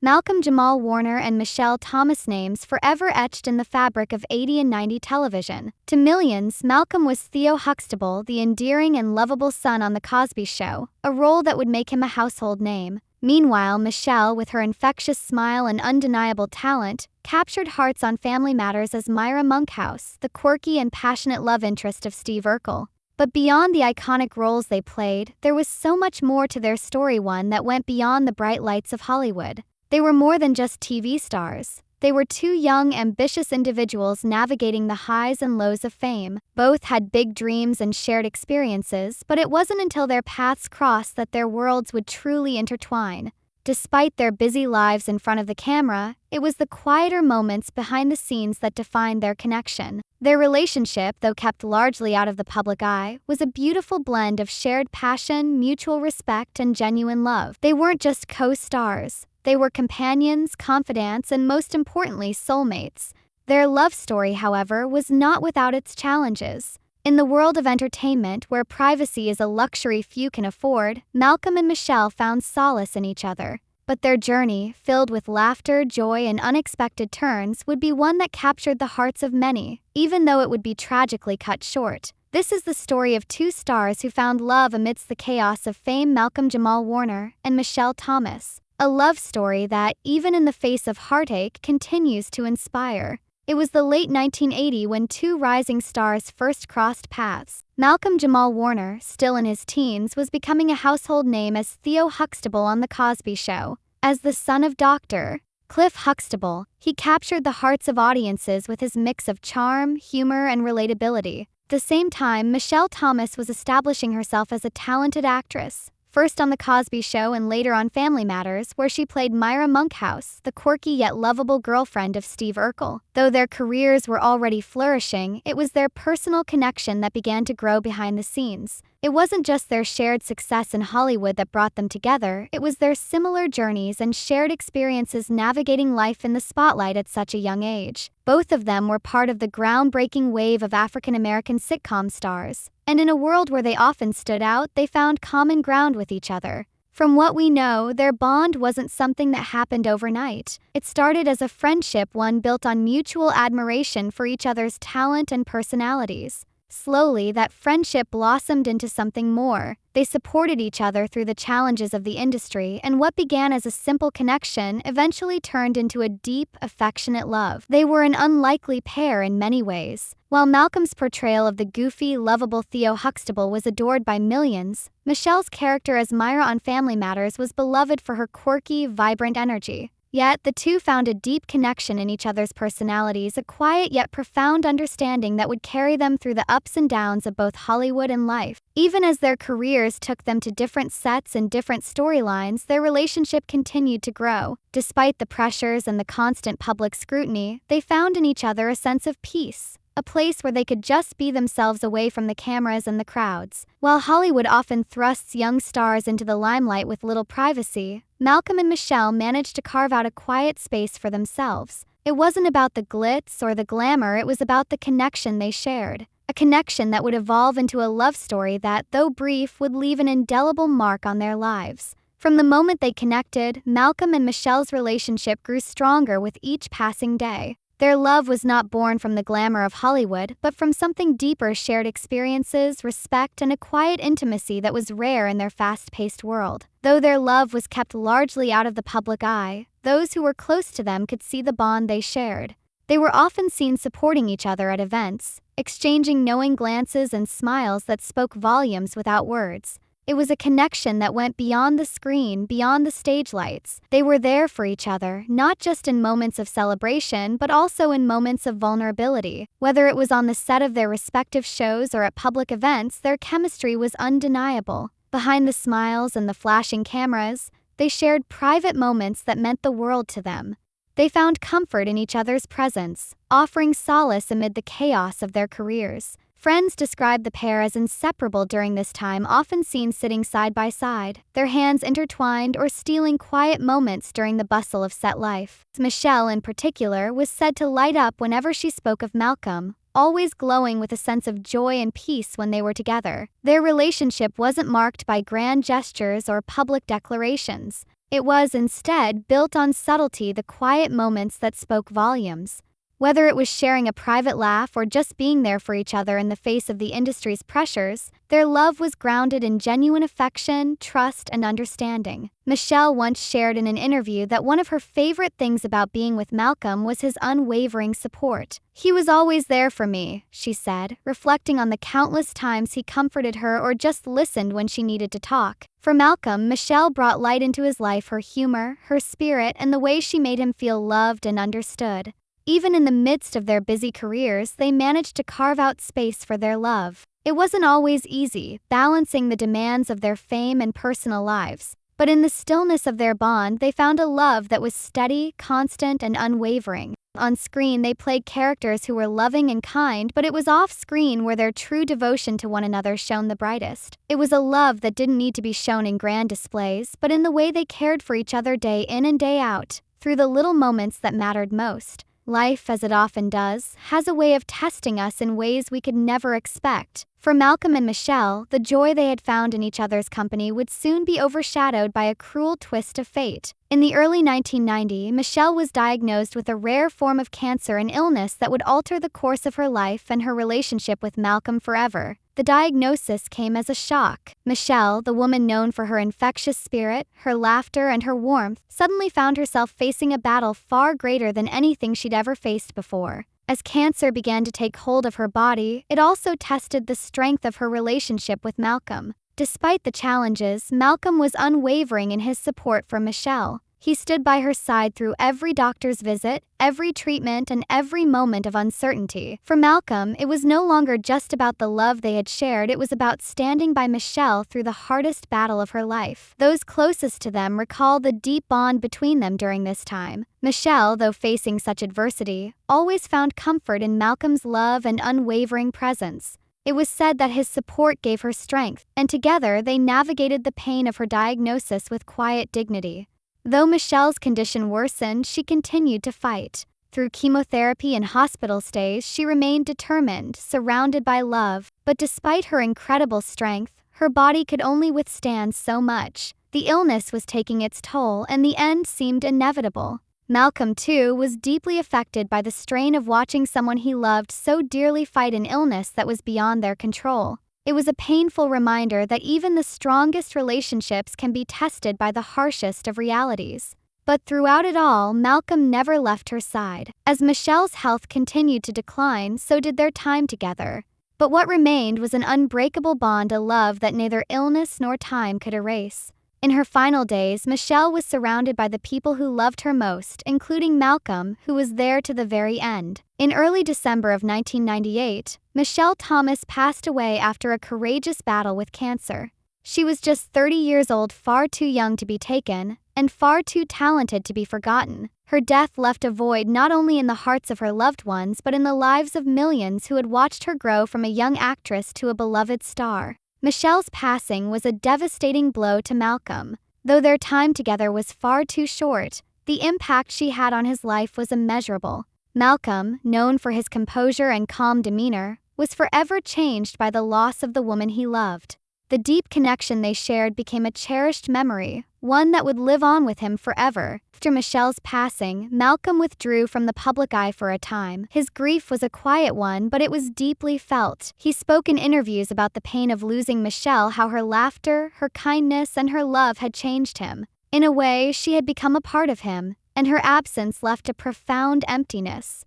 Malcolm-Jamal Warner and Michelle Thomas names forever etched in the fabric of 80 and 90 television. To millions, Malcolm was Theo Huxtable, the endearing and lovable son on The Cosby Show, a role that would make him a household name. Meanwhile, Michelle, with her infectious smile and undeniable talent, captured hearts on Family Matters as Myra Monkhouse, the quirky and passionate love interest of Steve Urkel. But beyond the iconic roles they played, there was so much more to their story, one that went beyond the bright lights of Hollywood. They were more than just TV stars. They were two young, ambitious individuals navigating the highs and lows of fame. Both had big dreams and shared experiences, but it wasn't until their paths crossed that their worlds would truly intertwine. Despite their busy lives in front of the camera, it was the quieter moments behind the scenes that defined their connection. Their relationship, though kept largely out of the public eye, was a beautiful blend of shared passion, mutual respect, and genuine love. They weren't just co-stars. They were companions, confidants, and most importantly, soulmates. Their love story, however, was not without its challenges. In the world of entertainment, where privacy is a luxury few can afford, Malcolm and Michelle found solace in each other. But their journey, filled with laughter, joy, and unexpected turns, would be one that captured the hearts of many, even though it would be tragically cut short. This is the story of two stars who found love amidst the chaos of fame: Malcolm-Jamal Warner and Michelle Thomas. A love story that, even in the face of heartache, continues to inspire. It was the late 1980s when two rising stars first crossed paths. Malcolm-Jamal Warner, still in his teens, was becoming a household name as Theo Huxtable on The Cosby Show. As the son of Dr. Cliff Huxtable, he captured the hearts of audiences with his mix of charm, humor, and relatability. At the same time, Michelle Thomas was establishing herself as a talented actress. First on The Cosby Show and later on Family Matters, where she played Myra Monkhouse, the quirky yet lovable girlfriend of Steve Urkel. Though their careers were already flourishing, it was their personal connection that began to grow behind the scenes. It wasn't just their shared success in Hollywood that brought them together, it was their similar journeys and shared experiences navigating life in the spotlight at such a young age. Both of them were part of the groundbreaking wave of African-American sitcom stars. And in a world where they often stood out, they found common ground with each other. From what we know, their bond wasn't something that happened overnight. It started as a friendship, one built on mutual admiration for each other's talent and personalities. Slowly, that friendship blossomed into something more. They supported each other through the challenges of the industry, and what began as a simple connection eventually turned into a deep, affectionate love. They were an unlikely pair in many ways. While Malcolm's portrayal of the goofy, lovable Theo Huxtable was adored by millions, Michelle's character as Myra on Family Matters was beloved for her quirky, vibrant energy. Yet, the two found a deep connection in each other's personalities, a quiet yet profound understanding that would carry them through the ups and downs of both Hollywood and life. Even as their careers took them to different sets and different storylines, their relationship continued to grow. Despite the pressures and the constant public scrutiny, they found in each other a sense of peace. A place where they could just be themselves away from the cameras and the crowds. While Hollywood often thrusts young stars into the limelight with little privacy, Malcolm and Michelle managed to carve out a quiet space for themselves. It wasn't about the glitz or the glamour, it was about the connection they shared. A connection that would evolve into a love story that, though brief, would leave an indelible mark on their lives. From the moment they connected, Malcolm and Michelle's relationship grew stronger with each passing day. Their love was not born from the glamour of Hollywood, but from something deeper: shared experiences, respect, and a quiet intimacy that was rare in their fast-paced world. Though their love was kept largely out of the public eye, those who were close to them could see the bond they shared. They were often seen supporting each other at events, exchanging knowing glances and smiles that spoke volumes without words. It was a connection that went beyond the screen, beyond the stage lights. They were there for each other, not just in moments of celebration, but also in moments of vulnerability. Whether it was on the set of their respective shows or at public events, their chemistry was undeniable. Behind the smiles and the flashing cameras, they shared private moments that meant the world to them. They found comfort in each other's presence, offering solace amid the chaos of their careers. Friends describe the pair as inseparable during this time, often seen sitting side by side, their hands intertwined or stealing quiet moments during the bustle of set life. Michelle, in particular, was said to light up whenever she spoke of Malcolm, always glowing with a sense of joy and peace when they were together. Their relationship wasn't marked by grand gestures or public declarations. It was, instead, built on subtlety, the quiet moments that spoke volumes. Whether it was sharing a private laugh or just being there for each other in the face of the industry's pressures, their love was grounded in genuine affection, trust, and understanding. Michelle once shared in an interview that one of her favorite things about being with Malcolm was his unwavering support. "He was always there for me," she said, reflecting on the countless times he comforted her or just listened when she needed to talk. For Malcolm, Michelle brought light into his life, her humor, her spirit, and the way she made him feel loved and understood. Even in the midst of their busy careers, they managed to carve out space for their love. It wasn't always easy, balancing the demands of their fame and personal lives. But in the stillness of their bond, they found a love that was steady, constant, and unwavering. On screen, they played characters who were loving and kind, but it was off-screen where their true devotion to one another shone the brightest. It was a love that didn't need to be shown in grand displays, but in the way they cared for each other day in and day out, through the little moments that mattered most. Life, as it often does, has a way of testing us in ways we could never expect. For Malcolm and Michelle, the joy they had found in each other's company would soon be overshadowed by a cruel twist of fate. In the early 1990s, Michelle was diagnosed with a rare form of cancer, an illness that would alter the course of her life and her relationship with Malcolm forever. The diagnosis came as a shock. Michelle, the woman known for her infectious spirit, her laughter, and her warmth, suddenly found herself facing a battle far greater than anything she'd ever faced before. As cancer began to take hold of her body, it also tested the strength of her relationship with Malcolm. Despite the challenges, Malcolm was unwavering in his support for Michelle. He stood by her side through every doctor's visit, every treatment, and every moment of uncertainty. For Malcolm, it was no longer just about the love they had shared, it was about standing by Michelle through the hardest battle of her life. Those closest to them recall the deep bond between them during this time. Michelle, though facing such adversity, always found comfort in Malcolm's love and unwavering presence. It was said that his support gave her strength, and together they navigated the pain of her diagnosis with quiet dignity. Though Michelle's condition worsened, she continued to fight. Through chemotherapy and hospital stays, she remained determined, surrounded by love. But despite her incredible strength, her body could only withstand so much. The illness was taking its toll, and the end seemed inevitable. Malcolm, too, was deeply affected by the strain of watching someone he loved so dearly fight an illness that was beyond their control. It was a painful reminder that even the strongest relationships can be tested by the harshest of realities. But throughout it all, Malcolm never left her side. As Michelle's health continued to decline, so did their time together. But what remained was an unbreakable bond, a love that neither illness nor time could erase. In her final days, Michelle was surrounded by the people who loved her most, including Malcolm, who was there to the very end. In early December of 1998, Michelle Thomas passed away after a courageous battle with cancer. She was just 30 years old, far too young to be taken, and far too talented to be forgotten. Her death left a void not only in the hearts of her loved ones but in the lives of millions who had watched her grow from a young actress to a beloved star. Michelle's passing was a devastating blow to Malcolm. Though their time together was far too short, the impact she had on his life was immeasurable. Malcolm, known for his composure and calm demeanor, was forever changed by the loss of the woman he loved. The deep connection they shared became a cherished memory, one that would live on with him forever. After Michelle's passing, Malcolm withdrew from the public eye for a time. His grief was a quiet one, but it was deeply felt. He spoke in interviews about the pain of losing Michelle, how her laughter, her kindness, and her love had changed him. In a way, she had become a part of him, and her absence left a profound emptiness.